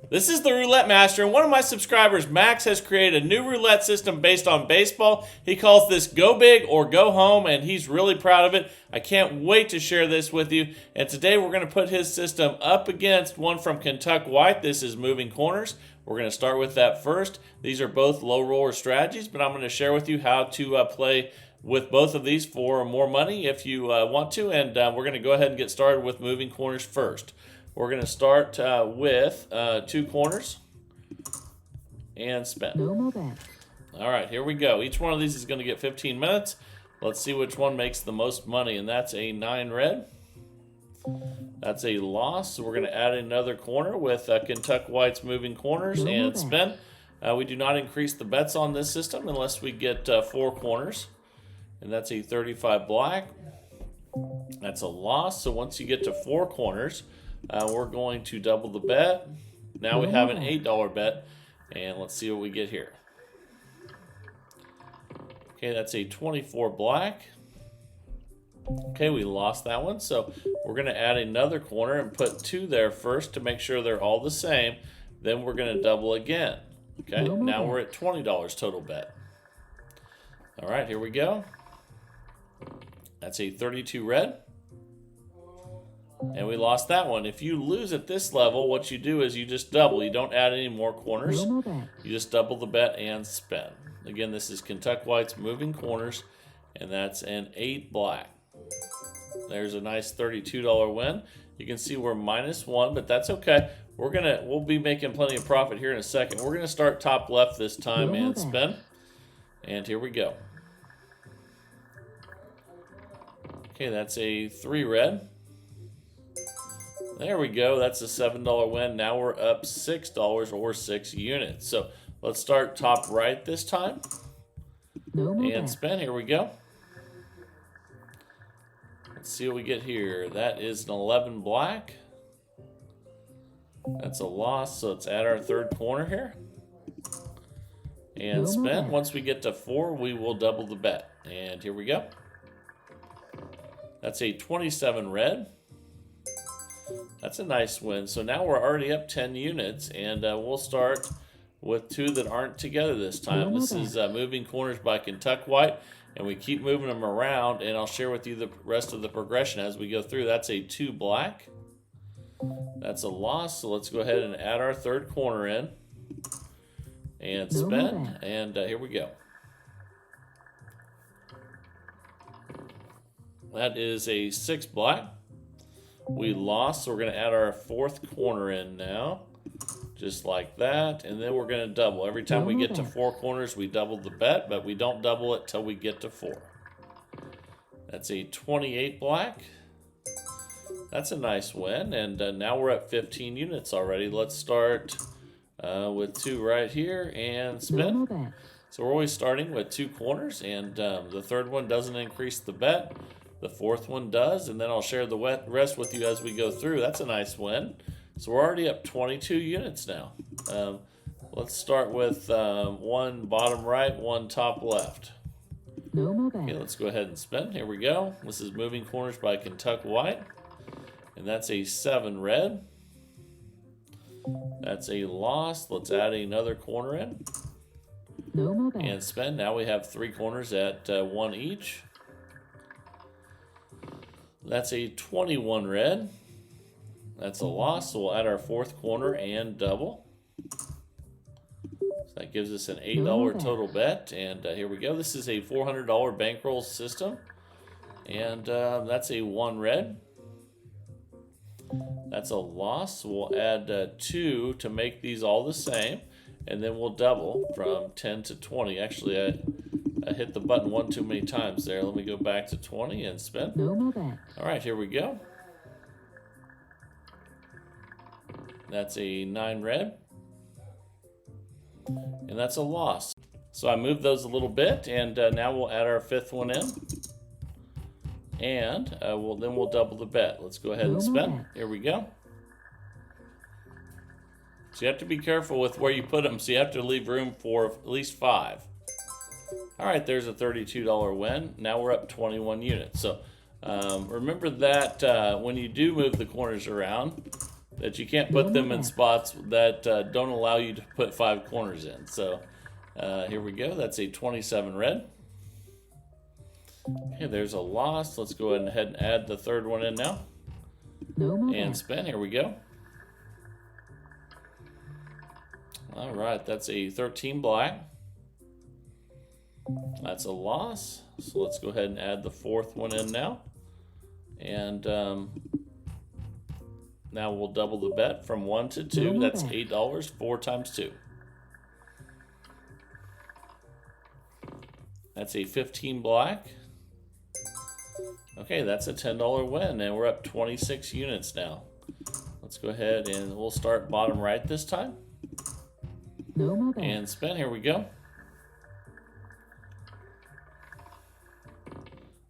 This is the Roulette Master, and one of my subscribers, Max, has created a new roulette system based on baseball. He calls this Go Big or Go Home, and he's really proud of it. I can't wait to share this with you. And today we're going to put his system up against one from Kentucky White. This is moving corners. We're going to start with that first. These are both low roller strategies, but I'm going to share with you how to play with both of these for more money if you want to. And we're going to go ahead and get started with moving corners first. We're going to start with 2 corners and spin. No more bets. All right, here we go. Each one of these is going to get 15 minutes. Let's see which one makes the most money, and that's a 9 red. That's a loss, so we're going to add another corner with Kentucky White's moving corners and spin. We do not increase the bets on this system unless we get 4 corners, and that's a 35 black. That's a loss, so once you get to 4 corners, we're going to double the bet. Now we have an $8 bet, and let's see what we get here. Okay, that's a 24 black. Okay, we lost that one, so we're going to add another corner and put 2 there first to make sure they're all the same. Then we're going to double again. Okay, now we're at $20 total bet. All right, here we go. That's a 32 red. And we lost that one. If you lose at this level, what you do is you just double. You don't add any more corners. You just double the bet and spin. Again, this is Kentucky White's moving corners, and that's an 8 black. There's a nice $32 win. You can see we're -1, but that's okay. We'll be making plenty of profit here in a second. We're gonna start top left this time and spin. And here we go. Okay, that's a 3 red. There we go. That's a $7 win. Now we're up $6 or 6 units. So let's start top right this time. And spin. Here we go. Let's see what we get here. That is an 11 black. That's a loss. So let's add our 3rd corner here. And spin. Once we get to 4, we will double the bet. And here we go. That's a 27 red. That's a nice win. So now we're already up 10 units, and we'll start with 2 that aren't together this time. This is moving corners by Kentucky White, and we keep moving them around, and I'll share with you the rest of the progression as we go through. That's a 2 black. That's a loss, so let's go ahead and add our 3rd corner in and spin, and here we go. That is a 6 black. We lost, so we're going to add our 4th corner in now, just like that, and then we're going to double. Every time we get to 4 corners, we double the bet, but we don't double it till we get to 4. That's a 28 black. That's a nice win, and now we're at 15 units already. Let's start with 2 right here and spin. So we're always starting with 2 corners, and the 3rd one doesn't increase the bet. The 4th one does, and then I'll share the rest with you as we go through. That's a nice win. So we're already up 22 units now. Let's start with 1 bottom right, 1 top left. Okay, let's go ahead and spin. Here we go. This is moving corners by Kentucky White, and that's a 7 red. That's a loss. Let's add another corner in and spin. Now we have 3 corners at 1 each. That's a 21 red. That's a loss, so we'll add our 4th corner and double. So that gives us an $8 total bet, and here we go. This is a $400 bankroll system, and that's a 1 red. That's a loss, so we'll add 2 to make these all the same, and then we'll double from 10 to 20. Actually, I hit the button 1 too many times there. Let me go back to 20 and spin. All right, here we go. That's a 9 red. And that's a loss. So I moved those a little bit, and now we'll add our 5th one in. And then we'll double the bet. Let's go ahead and spin. Here we go. So you have to be careful with where you put them. So you have to leave room for at least 5. All right, there's a $32 win. Now we're up 21 units. So remember that when you do move the corners around, that you can't put them in spots that don't allow you to put 5 corners in. So here we go. That's a 27 red. Okay, there's a loss. Let's go ahead and add the third one in now. And spin. Here we go. All right, that's a 13 black. That's a loss. So let's go ahead and add the fourth one in now. And now we'll double the bet from 1 to 2. That's $8, 4 times 2. That's a 15 black. Okay, that's a $10 win, and we're up 26 units now. Let's go ahead and we'll start bottom right this time. And spin. Here we go.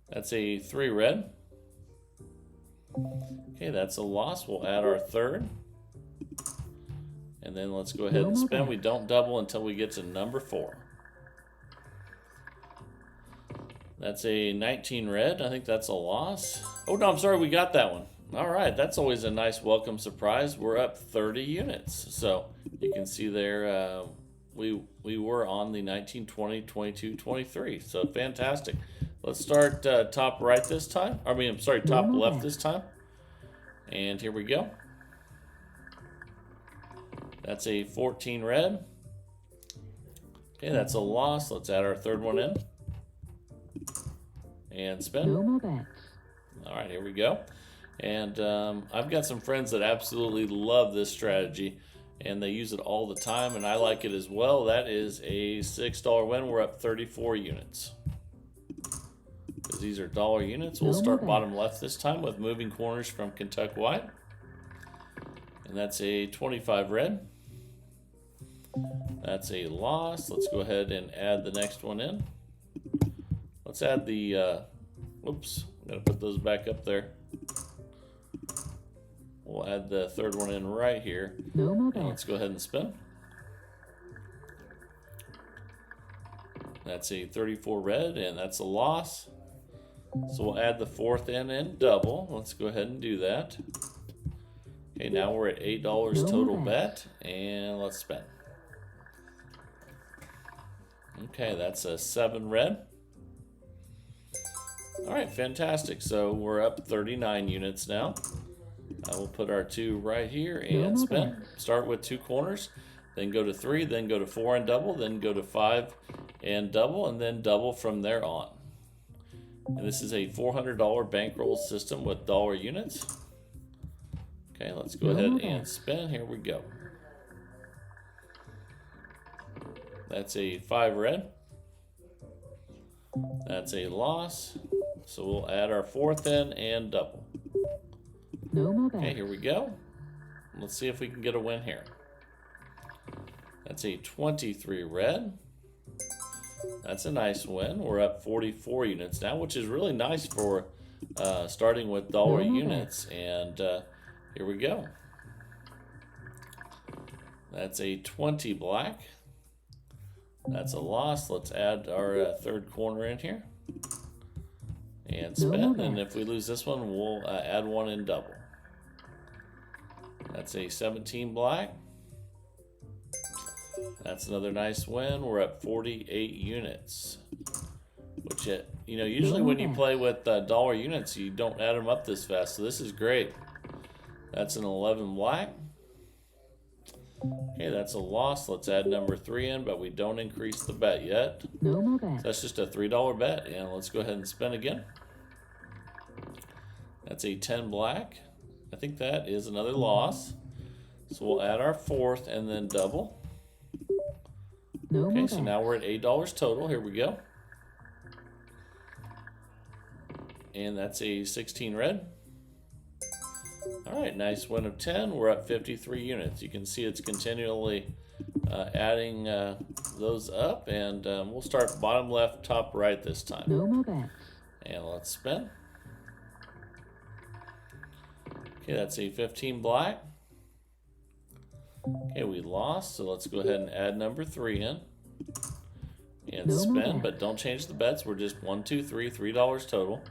That's a 3 red. Okay, that's a loss. We'll add our third. And then let's go ahead and spin. We don't double until we get to number 4. That's a 19 red. I think that's a loss. Oh, no, I'm sorry. We got that one. All right. That's always a nice welcome surprise. We're up 30 units. So you can see there we were on the 19, 20, 22, 23. So fantastic. Let's start top right this time. Top left this time. And here we go. That's a 14 red. Okay, that's a loss. Let's add our third one in. And spin. All right, here we go. And I've got some friends that absolutely love this strategy, and they use it all the time, and I like it as well. That is a $6 win. We're up 34 units. Because these are dollar units. We'll start bottom left this time with moving corners from Kentucky White. And that's a 25 red. That's a loss. Let's go ahead and add the next one in. Let's add the, whoops, I'm going to put those back up there. We'll add the third one in right here. And let's go ahead and spin. That's a 34 red, and that's a loss. So we'll add the fourth in and double. Let's go ahead and do that. Okay, now we're at $8 total bet, and let's spin. Okay, that's a 7 red. All right, fantastic. So we're up 39 units now. We'll put our 2 right here and spin. Start with 2 corners, then go to 3, then go to 4 and double, then go to 5 and double, and then double from there on. And this is a $400 bankroll system with dollar units. Okay, let's go ahead and spin. Here we go. That's a 5 red. That's a loss. So we'll add our fourth in and double. Okay, here we go. Let's see if we can get a win here. That's a 23 red. That's a nice win. We're up 44 units now, which is really nice for starting with dollar units. And here we go. That's a 20 black. That's a loss. Let's add our third corner in here. And spin. And if we lose this one, we'll add one in double. That's a 17 black. That's another nice win. We're at 48 units. Which, usually when you play with dollar units, you don't add them up this fast. So this is great. That's an 11 black. Okay, that's a loss. Let's add number 3 in, but we don't increase the bet yet. So that's just a $3 bet. And let's go ahead and spin again. That's a 10 black. I think that is another loss. So we'll add our fourth and then double. Okay, so now we're at $8 total. Here we go. And that's a 16 red. All right, nice win of 10. We're at 53 units. You can see it's continually adding those up. And we'll start bottom left, top right this time. And let's spin. Okay, that's a 15 black. Okay, we lost, so let's go ahead and add number 3 in. And spin, but don't change the bets. We're just $1, $2, $3, $3 total.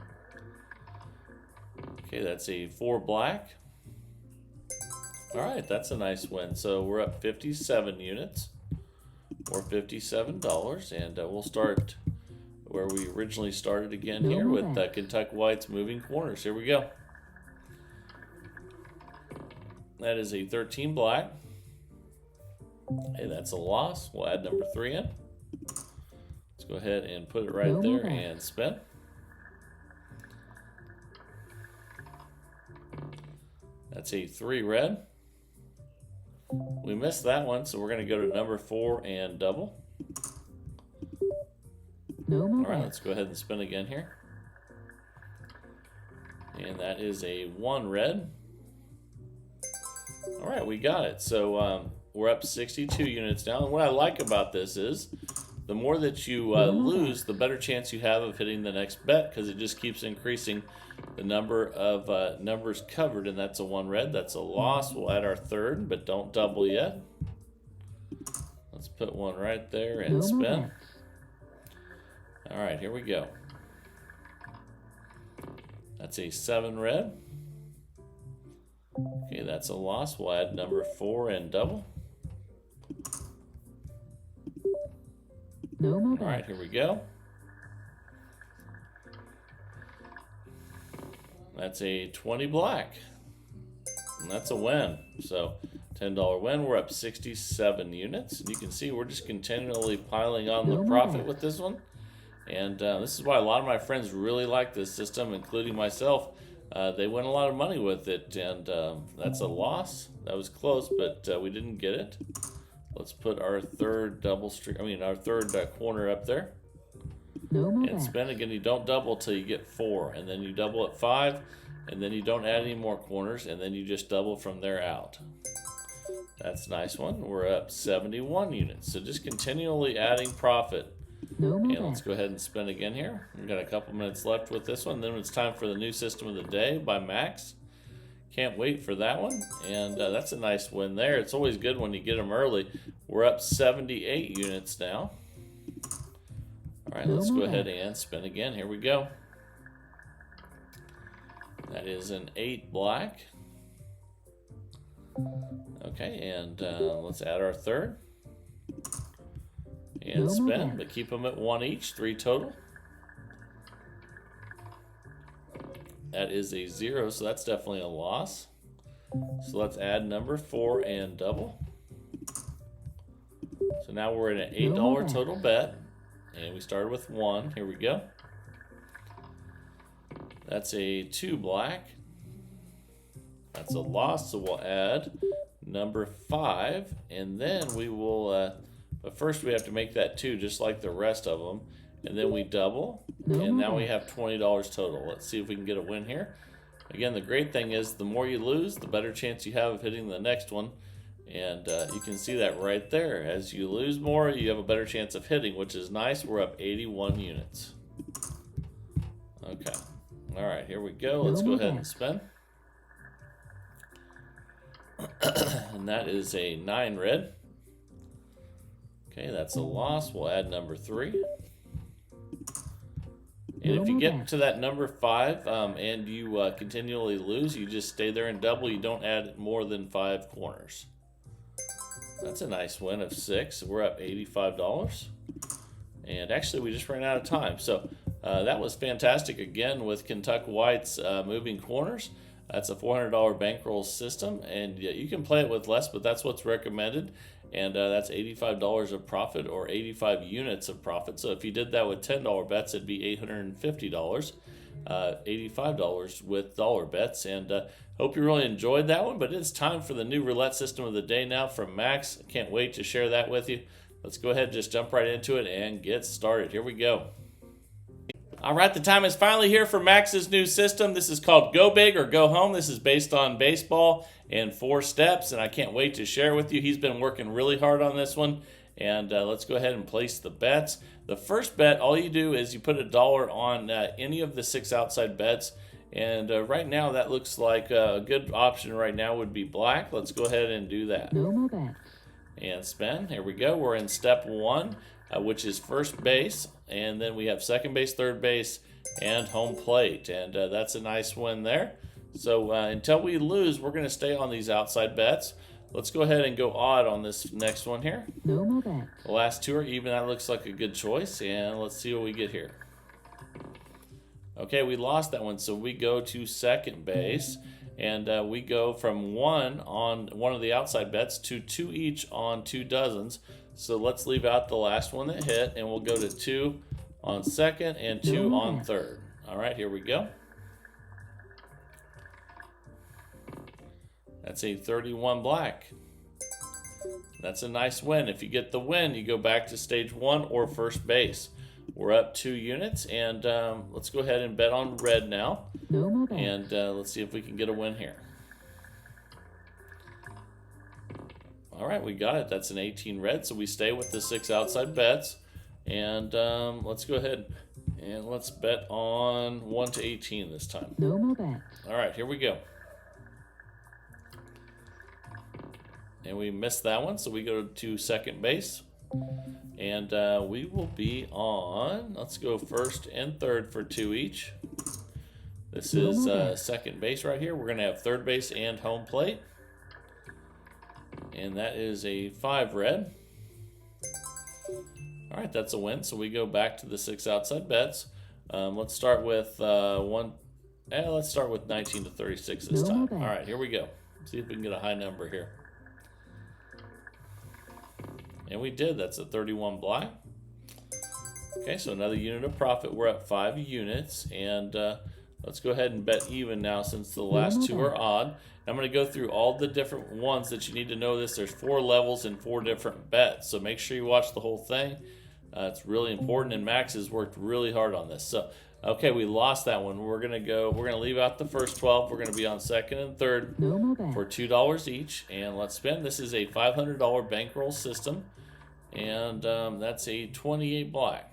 Okay, that's a 4 black. All right, that's a nice win. So we're up 57 units, or $57, and we'll start where we originally started again here with Kentucky White's moving corners. Here we go. That is a 13 black. Hey, that's a loss. We'll add number 3 in. Let's go ahead and put it right there and spin. That's a 3 red. We missed that one, so we're going to go to number 4 and double. All right, let's go ahead and spin again here. And that is a 1 red. All right, we got it. So we're up 62 units now. And what I like about this is the more that you lose, the better chance you have of hitting the next bet, because it just keeps increasing the number of numbers covered. And that's a 1 red. That's a loss. We'll add our 3rd, but don't double yet. Let's put 1 right there and spin. All right, here we go. That's a 7 red. Okay, that's a loss. We'll add number 4 and double. All right, here we go. That's a 20 black. And that's a win. So $10 win. We're up 67 units. And you can see we're just continually piling on the profit with this one. And this is why a lot of my friends really like this system, including myself. They win a lot of money with it, and that's a loss. That was close, but we didn't get it. Let's put our 3rd our 3rd corner up there. And spin again. You don't double till you get 4, and then you double at 5, and then you don't add any more corners, and then you just double from there out. That's a nice one. We're up 71 units. So just continually adding profit. And let's go ahead and spin again here. We've got a couple minutes left with this one. Then it's time for the new system of the day by Max. Can't wait for that one. And that's a nice win there. It's always good when you get them early. We're up 78 units now. All right, let's go ahead and spin again. Here we go. That is an 8 black. Okay, and let's add our 3rd. And spin, but keep them at 1 each, 3 total. That is a 0, so that's definitely a loss. So let's add number 4 and double. So now we're at an $8 total bet, and we started with 1. Here we go. That's a 2 black. That's a loss, so we'll add number 5, and then we will... but first we have to make that 2 just like the rest of them. And then we double. And now we have $20 total. Let's see if we can get a win here. Again, the great thing is the more you lose, the better chance you have of hitting the next one. And you can see that right there. As you lose more, you have a better chance of hitting, which is nice. We're up 81 units. Okay. All right, here we go. Let's go ahead and spin. And that is a 9 red. Okay, that's a loss. We'll add number 3. And if you get to that number 5 and you continually lose, you just stay there and double. You don't add more than 5 corners. That's a nice win of 6. We're up $85. And actually, we just ran out of time. So that was fantastic again with Kentucky White's moving corners. That's a $400 bankroll system. And you can play it with less, but that's what's recommended. And that's $85 of profit, or 85 units of profit. So if you did that with $10 bets, it'd be $850, $85 with dollar bets. And hope you really enjoyed that one. But it's time for the new roulette system of the day now from Max. Can't wait to share that with you. Let's go ahead and just jump right into it and get started. Here we go. All right, the time is finally here for Max's new system. This is called Go Big or Go Home. This is based on baseball and 4 steps, and I can't wait to share with you. He's been working really hard on this one, and let's go ahead and place the bets. The first bet, all you do is you put $1 on any of the 6 outside bets, and right now that looks like a good option right now would be black. Let's go ahead and do that. No more bets. And spin. Here we go. We're in step 1, which is first base, and then we have second base, third base, and home plate, and that's a nice win there. So until we lose, we're going to stay on these outside bets. Let's go ahead and go odd on this next one here. No more bets. The last two are even. That looks like a good choice. And let's see what we get here. Okay, we lost that one, so we go to second base. And we go from 1 on one of the outside bets to 2 each on 2 dozens. So let's leave out the last one that hit, and we'll go to 2 on second and 2 on third. All right, here we go. That's a 31 black. That's a nice win. If you get the win, you go back to stage 1 or first base. We're up 2 units, and let's go ahead and bet on red now. No more bets. And let's see if we can get a win here. All right, we got it. That's an 18 red, so we stay with the 6 outside bets. And let's go ahead and let's bet on 1 to 18 this time. No more bets. All right, here we go. And we missed that one, so we go to second base. And we will be on, let's go first and third for 2 each. This is second base right here. We're going to have third base and home plate. And that is a 5 red. All right, that's a win. So we go back to the 6 outside bets. Let's start with let's start with 19 to 36 this time. All right, here we go. See if we can get a high number here. And we did. That's a 31 black. Okay, so another unit of profit. We're up 5 units. And let's go ahead and bet even now since the last 2 are odd. I'm going to go through all the different ones that you need to know this. There's 4 levels and 4 different bets. So make sure you watch the whole thing. It's really important, and Max has worked really hard on this. So, okay, we lost that one. We're going to leave out the first 12. We're going to be on second and third for $2 each. And let's spin. This is a $500 bankroll system. And that's a 28 black.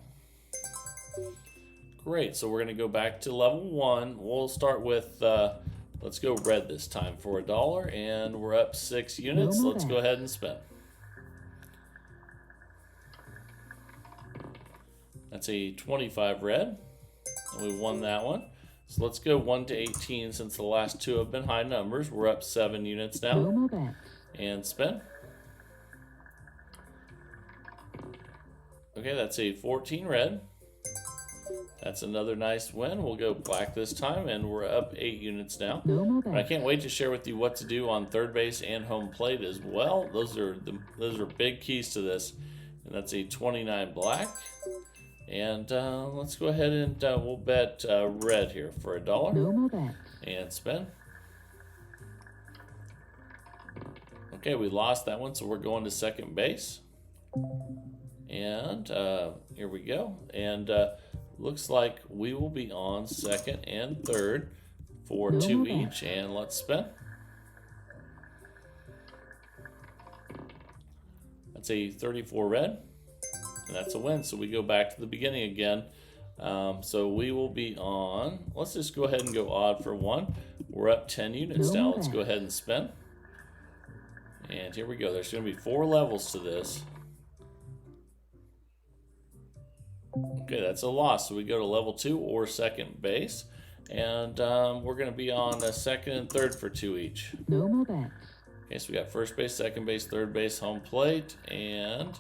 Great, so we're going to go back to level 1. We'll start with, let's go red this time for $1. And we're up 6 units. Let's go ahead and spin. That's a 25 red. And we won that one. So let's go 1 to 18 since the last 2 have been high numbers. We're up 7 units now. And spin. Okay, that's a 14 red. That's another nice win. We'll go black this time, and we're up 8 units now. And I can't wait to share with you what to do on third base and home plate as well. Those are big keys to this. And that's a 29 black. And let's go ahead and we'll bet red here for $1. And spin. Okay, we lost that one, so we're going to second base. And here we go. And looks like we will be on second and third for 2 each. And let's spin. That's a 34 red. And that's a win. So we go back to the beginning again. So we will be on, let's just go ahead and go odd for 1. We're up 10 units now. Let's go ahead and spin. And here we go. There's going to be 4 levels to this. Okay, that's a loss. So we go to level 2 or second base. And we're going to be on second and third for 2 each. Okay, so we got first base, second base, third base, home plate. And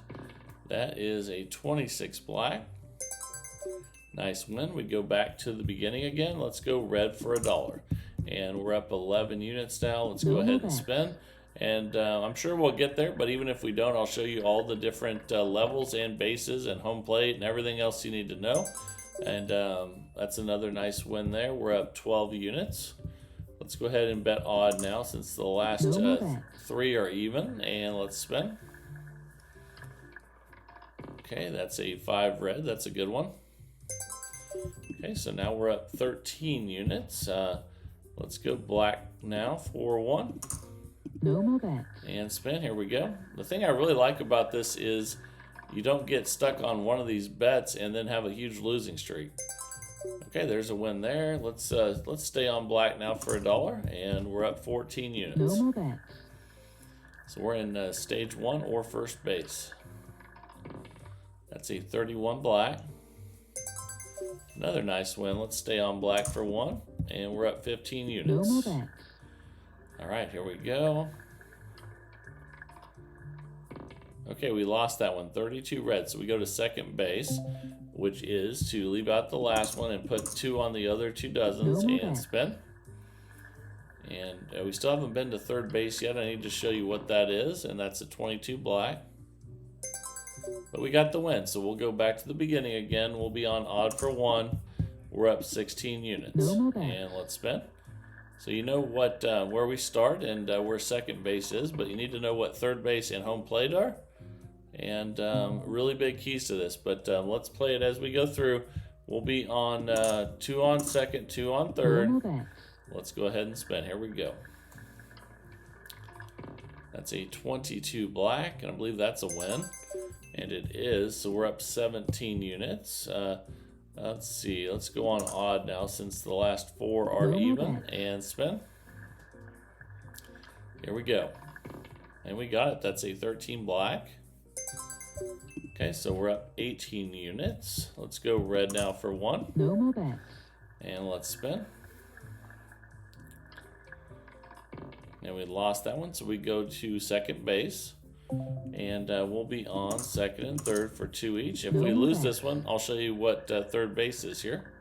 that is a 26 black. Nice win. We go back to the beginning again. Let's go red for $1. And we're up 11 units now. Let's go ahead and spin. And I'm sure we'll get there, but even if we don't, I'll show you all the different levels and bases and home plate and everything else you need to know. And that's another nice win there. We're up 12 units. Let's go ahead and bet odd now since the last 3 are even. And let's spin. Okay, that's a 5 red. That's a good one. Okay, so now we're up 13 units. Let's go black now for 1. And spin. Here we go. The thing I really like about this is you don't get stuck on one of these bets and then have a huge losing streak. Okay, there's a win there. Let's stay on black now for $1, and we're up 14 units. So we're in stage 1 or first base. That's a 31 black. Another nice win. Let's stay on black for 1, and we're up 15 units. All right, here we go. Okay, we lost that one, 32 red. So we go to second base, which is to leave out the last one and put 2 on the other 2 dozens and spin. And we still haven't been to third base yet. I need to show you what that is, and that's a 22 black. But we got the win, so we'll go back to the beginning again. We'll be on odd for 1. We're up 16 units. And let's spin. So you know what where we start and where second base is, but you need to know what third base and home plate are. And really big keys to this, but let's play it as we go through. We'll be on 2 on second, 2 on third. Let's go ahead and spin. Here we go. That's a 22 black, and I believe that's a win. And it is, so we're up 17 units. Let's see, let's go on odd now since the last 4 are even, and spin. Here we go. And we got it, that's a 13 black. Okay, so we're up 18 units. Let's go red now for 1. And let's spin. And we lost that one, so we go to second base. And we'll be on second and third for 2 each. If we lose this one, I'll show you what third base is here.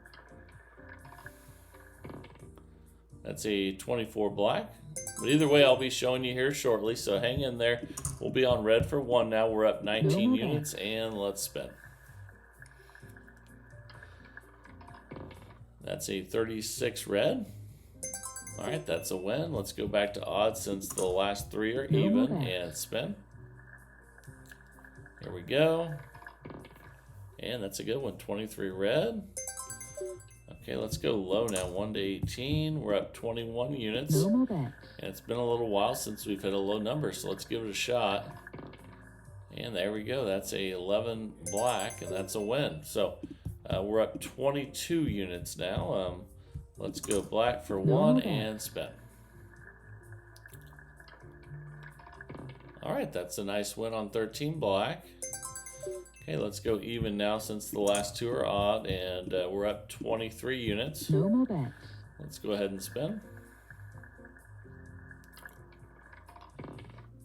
That's a 24 black. But either way, I'll be showing you here shortly, so hang in there. We'll be on red for 1 now. We're up 19 units, and let's spin. That's a 36 red. All right, that's a win. Let's go back to odd since the last 3 are even, and spin. Here we go. And that's a good one, 23 red. Okay, let's go low now, 1 to 18. We're up 21 units. And it's been a little while since we've hit a low number, so let's give it a shot. And there we go. That's a 11 black, and that's a win. So we're up 22 units now. Let's go black for 1 and spin. All right, that's a nice win on 13 black. Okay, let's go even now since the last 2 are odd, and we're up 23 units. Let's go ahead and spin.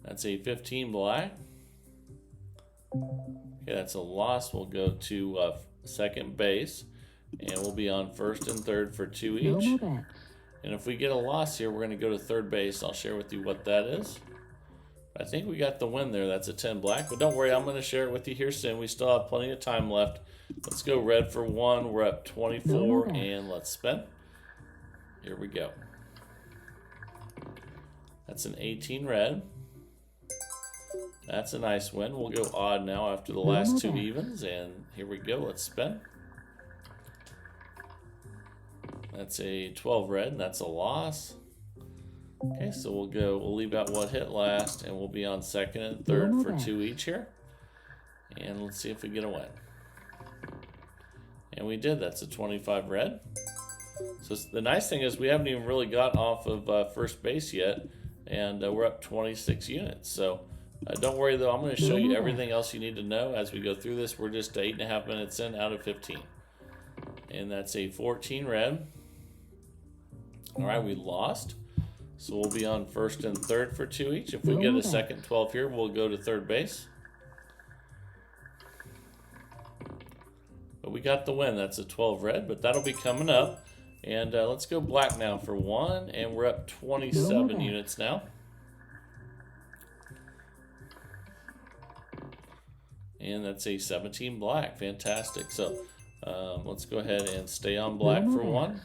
That's a 15 black. Okay, that's a loss. We'll go to second base, and we'll be on first and third for 2 each. And if we get a loss here, we're going to go to third base. I'll share with you what that is. I think we got the win there. That's a 10 black, but don't worry, I'm going to share it with you here soon. We still have plenty of time left. Let's go red for 1. We're up 24, and let's spin. Here we go. That's an 18 red. That's a nice win. We'll go odd now after the last 2 evens, and here we go. Let's spin. That's a 12 red, and that's a loss. Okay, so we'll leave out what hit last, and we'll be on second and third for 2 each here. And let's see if we get a win. And we did. That's a 25 red. So the nice thing is we haven't even really got off of first base yet, and we're up 26 units. So don't worry, though. I'm going to show you everything else you need to know as we go through this. We're just 8.5 minutes in out of 15. And that's a 14 red. All right, we lost. So we'll be on first and third for 2 each. If we get a second 12 here, we'll go to third base. But we got the win. That's a 12 red, but that'll be coming up. And let's go black now for 1, and we're up 27 units now. And that's a 17 black. Fantastic. So let's go ahead and stay on black for 1.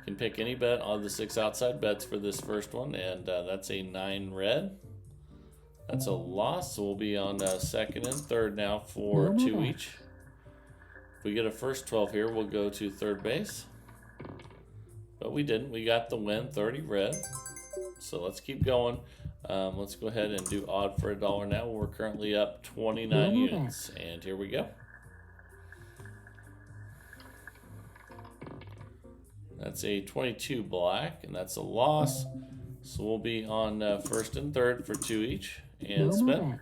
You can pick any bet on the 6 outside bets for this first one, and that's a 9 red. That's a loss, so we'll be on second and third now for 2 each. If we get a first 12 here, we'll go to third base. But we didn't. We got the win, 30 red. So let's keep going. Let's go ahead and do odd for $1 now. We're currently up 29 units, and here we go. That's a 22 black, and that's a loss. So we'll be on first and third for 2 each, and spin.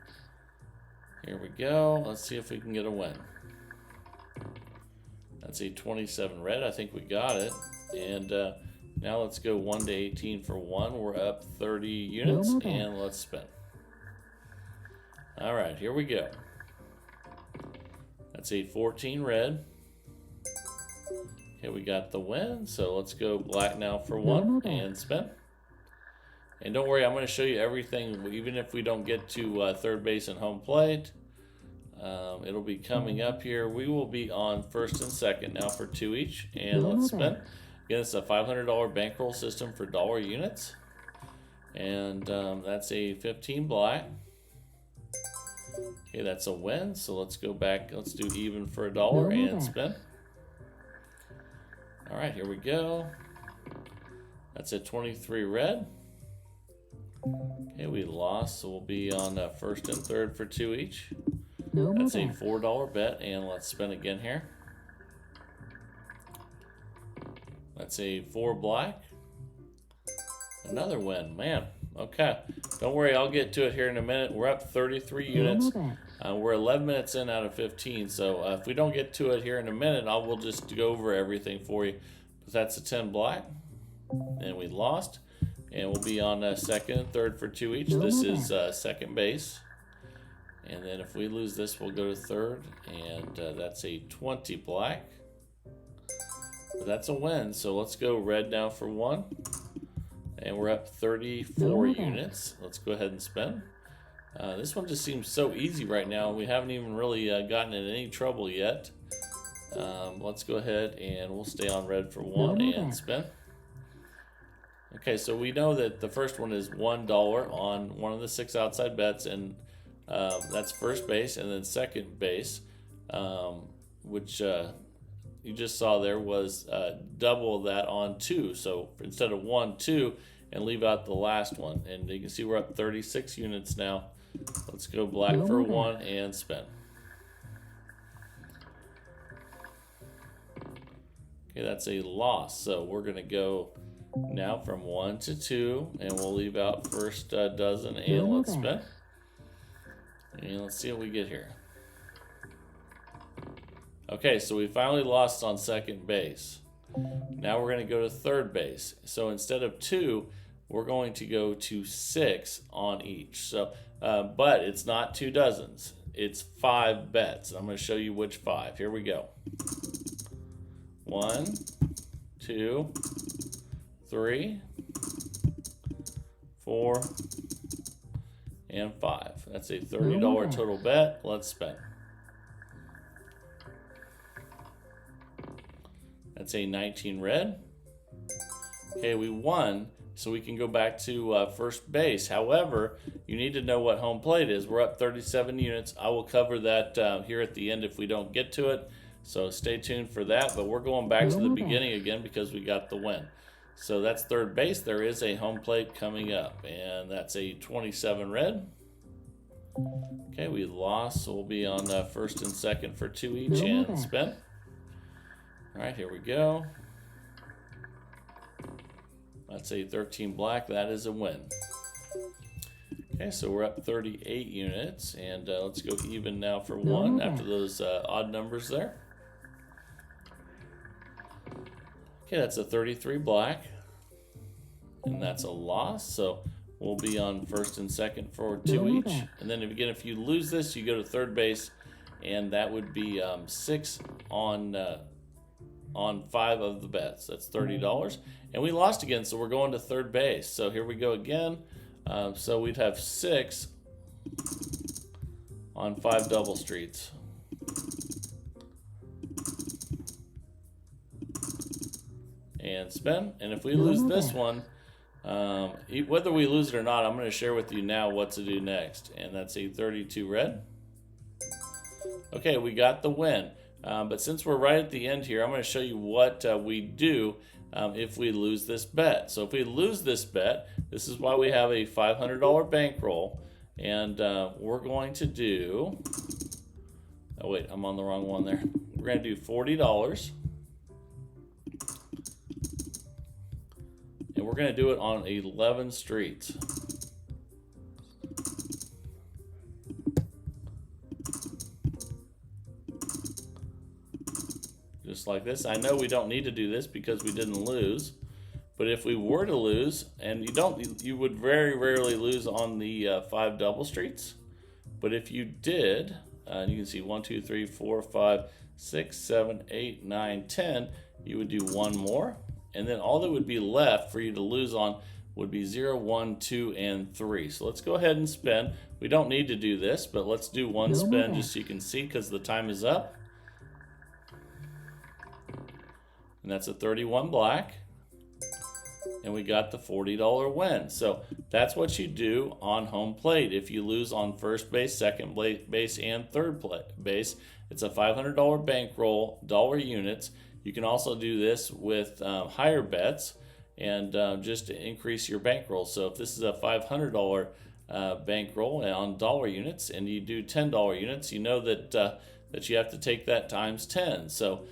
Here we go. Let's see if we can get a win. That's a 27 red. I think we got it. And now let's go 1 to 18 for 1. We're up 30 units, and let's spin. All right, here we go. That's a 14 red. Okay, we got the win. So let's go black now for 1 and spin. And don't worry, I'm going to show you everything, even if we don't get to third base and home plate. It'll be coming up here. We will be on first and second now for 2 each. And let's spin. Again, it's a $500 bankroll system for dollar units. And that's a 15 black. Okay, that's a win. So let's go back. Let's do even for $1 and spin. All right, here we go. That's a 23 red. Okay, we lost, so we'll be on first and third for 2 each. That's a $4 bet, and let's spin again here. That's a 4 black. Another win, man. Okay, don't worry, I'll get to it here in a minute. We're up 33 units. We're 11 minutes in out of 15, so if we don't get to it here in a minute, I will just go over everything for you. But that's a 10 black, and we lost. And we'll be on second and third for 2 each. This is second base. And then if we lose this, we'll go to third. And that's a 20 black. But that's a win. So let's go red now for 1. And we're up 34 units. Let's go ahead and spin. This one just seems so easy right now. We haven't even really gotten in any trouble yet. Let's go ahead and we'll stay on red for 1 and spin. Okay, so we know that the first one is $1 on one of the 6 outside bets, and that's first base, and then second base, which you just saw there was double that on 2. So instead of 1, 2, and leave out the last one. And you can see we're up 36 units now. Let's go black for 1 and spin. Okay, that's a loss. So we're going to go now from 1 to 2, and we'll leave out first dozen, and let's spin. And let's see what we get here. Okay, so we finally lost on second base. Now we're going to go to third base. So instead of 2, we're going to go to 6 on each. So, but it's not 2 dozens. It's 5 bets. I'm going to show you which 5. Here we go. 1, 2, 3, 4, and 5. That's a $30 total bet. Let's spin. That's a 19 red. Okay, we won, so we can go back to first base. However, you need to know what home plate is. We're up 37 units. I will cover that here at the end if we don't get to it. So stay tuned for that. But we're going back to the beginning again because we got the win. So that's third base. There is a home plate coming up, and that's a 27 red. Okay, we lost, so we'll be on first and second for 2 each and spin. All right, here we go. That's a 13 black. That is a win. Okay, so we're up 38 units, and let's go even now for 1 after those odd numbers there. Okay, that's a 33 black, and that's a loss. So we'll be on first and second for 2 each. And then again, if you lose this, you go to third base, and that would be 6 on 5 of the bets. That's $30. And we lost again, so we're going to third base. So here we go again. So we'd have 6 on 5 double streets. And spin. And if we lose this one, whether we lose it or not, I'm going to share with you now what to do next. And that's a 32 red. Okay, we got the win. But since we're right at the end here, I'm going to show you what we do if we lose this bet. So if we lose this bet, this is why we have a $500 bankroll. And we're going to do... Oh, wait, I'm on the wrong one there. We're going to do $40. And we're going to do it on 11 streets. just like this. I know we don't need to do this because we didn't lose. But if we were to lose, and you would very rarely lose on the 5 double streets. But if you did, you can see 1, 2, 3, 4, 5, 6, 7, 8, 9, 10. You would do one more, and then all that would be left for you to lose on would be 0, 1, 2, and 3. So let's go ahead and spin. We don't need to do this, but let's do one spin just so you can see because the time is up. And that's a 31 black. And we got the $40 win. So that's what you do on home plate. If you lose on first base, second base, and third base, it's a $500 bankroll, dollar units. You can also do this with higher bets and just to increase your bankroll. So if this is a $500 bankroll on dollar units and you do $10 units, you know that that you have to take that times 10. So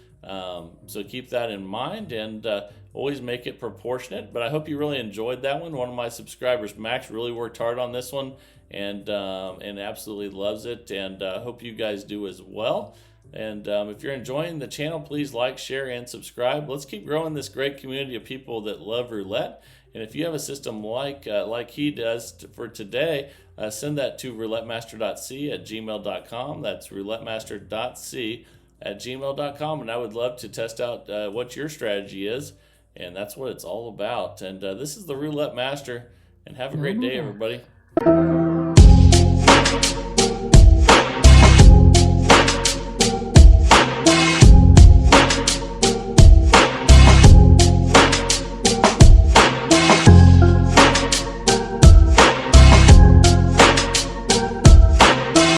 keep that in mind and always make it proportionate. But I hope you really enjoyed that one. One of my subscribers, Max, really worked hard on this one and absolutely loves it. And hope you guys do as well. And if you're enjoying the channel, please like, share, and subscribe. Let's keep growing this great community of people that love roulette. And if you have a system like he does for today, send that to roulettemaster.c@gmail.com. That's roulettemaster.c@gmail.com. And I would love to test out what your strategy is. And that's what it's all about. And this is the Roulette Master. And have a great day, everybody.